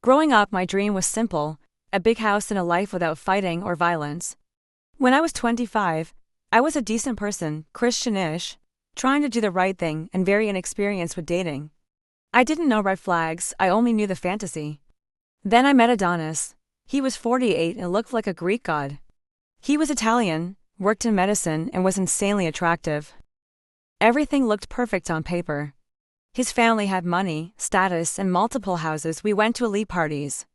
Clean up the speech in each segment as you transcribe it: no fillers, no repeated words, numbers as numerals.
Growing up, my dream was simple: a big house and a life without fighting or violence. When I was 25, I was a decent person, Christian-ish, trying to do the right thing and very inexperienced with dating. I didn't know red flags, I only knew the fantasy. Then I met Adonis. He was 48 and looked like a Greek god. He was Italian, worked in medicine, and was insanely attractive. Everything looked perfect on paper. His family had money, status, and multiple houses. We went to elite parties.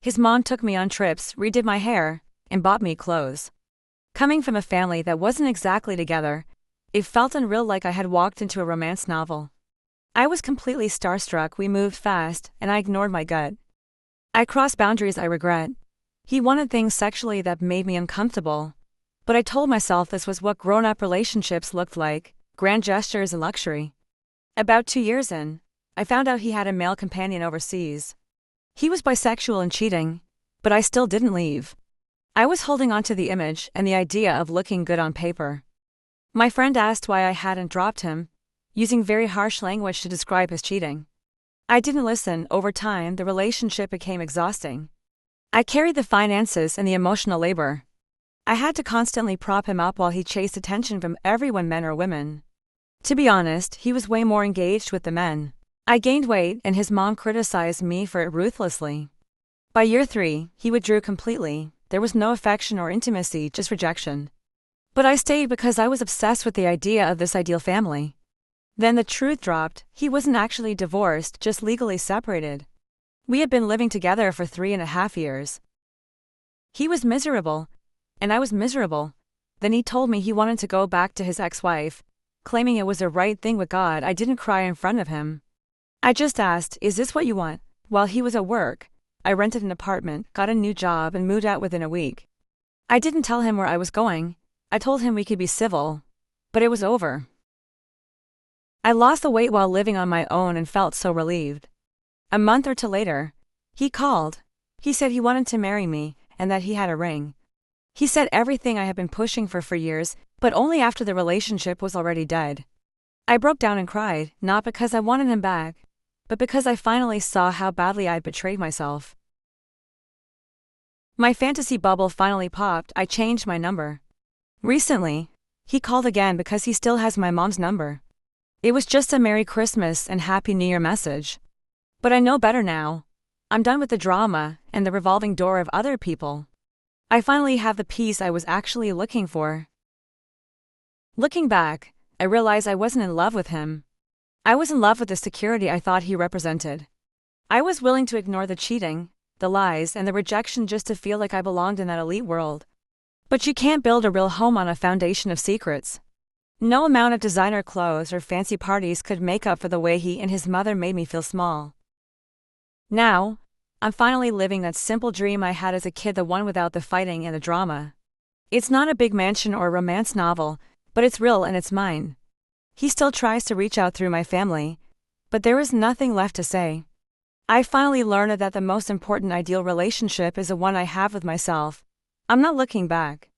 His mom took me on trips, redid my hair, and bought me clothes. Coming from a family that wasn't exactly together, it felt unreal, like I had walked into a romance novel. I was completely starstruck. We moved fast, and I ignored my gut. I crossed boundaries I regret. He wanted things sexually that made me uncomfortable. But I told myself this was what grown-up relationships looked like: grand gestures and luxury. About 2 years in, I found out he had a male companion overseas. He was bisexual and cheating, but I still didn't leave. I was holding on to the image and the idea of looking good on paper. My friend asked why I hadn't dropped him, using very harsh language to describe his cheating. I didn't listen. Over time, the relationship became exhausting. I carried the finances and the emotional labor. I had to constantly prop him up while he chased attention from everyone, men or women. To be honest, he was way more engaged with the men. I gained weight, and his mom criticized me for it ruthlessly. By year 3, he withdrew completely. There was no affection or intimacy, just rejection. But I stayed because I was obsessed with the idea of this ideal family. Then the truth dropped: he wasn't actually divorced, just legally separated. We had been living together for 3.5 years. He was miserable, and I was miserable. Then he told me he wanted to go back to his ex-wife, claiming it was the right thing with God. I didn't cry in front of him. I just asked, "Is this what you want?" While he was at work, I rented an apartment, got a new job, and moved out within a week. I didn't tell him where I was going. I told him we could be civil, but it was over. I lost the weight while living on my own and felt so relieved. A month or two later, he called. He said he wanted to marry me and that he had a ring. He said everything I had been pushing for years, but only after the relationship was already dead. I broke down and cried, not because I wanted him back, but because I finally saw how badly I'd betrayed myself. My fantasy bubble finally popped. I changed my number. Recently, he called again because he still has my mom's number. It was just a Merry Christmas and Happy New Year message. But I know better now. I'm done with the drama and the revolving door of other people. I finally have the peace I was actually looking for. Looking back, I realized I wasn't in love with him. I was in love with the security I thought he represented. I was willing to ignore the cheating, the lies, and the rejection just to feel like I belonged in that elite world. But you can't build a real home on a foundation of secrets. No amount of designer clothes or fancy parties could make up for the way he and his mother made me feel small. Now, I'm finally living that simple dream I had as a kid, the one without the fighting and the drama. It's not a big mansion or a romance novel, but it's real and it's mine. He still tries to reach out through my family, but there is nothing left to say. I finally learned that the most important ideal relationship is the one I have with myself. I'm not looking back.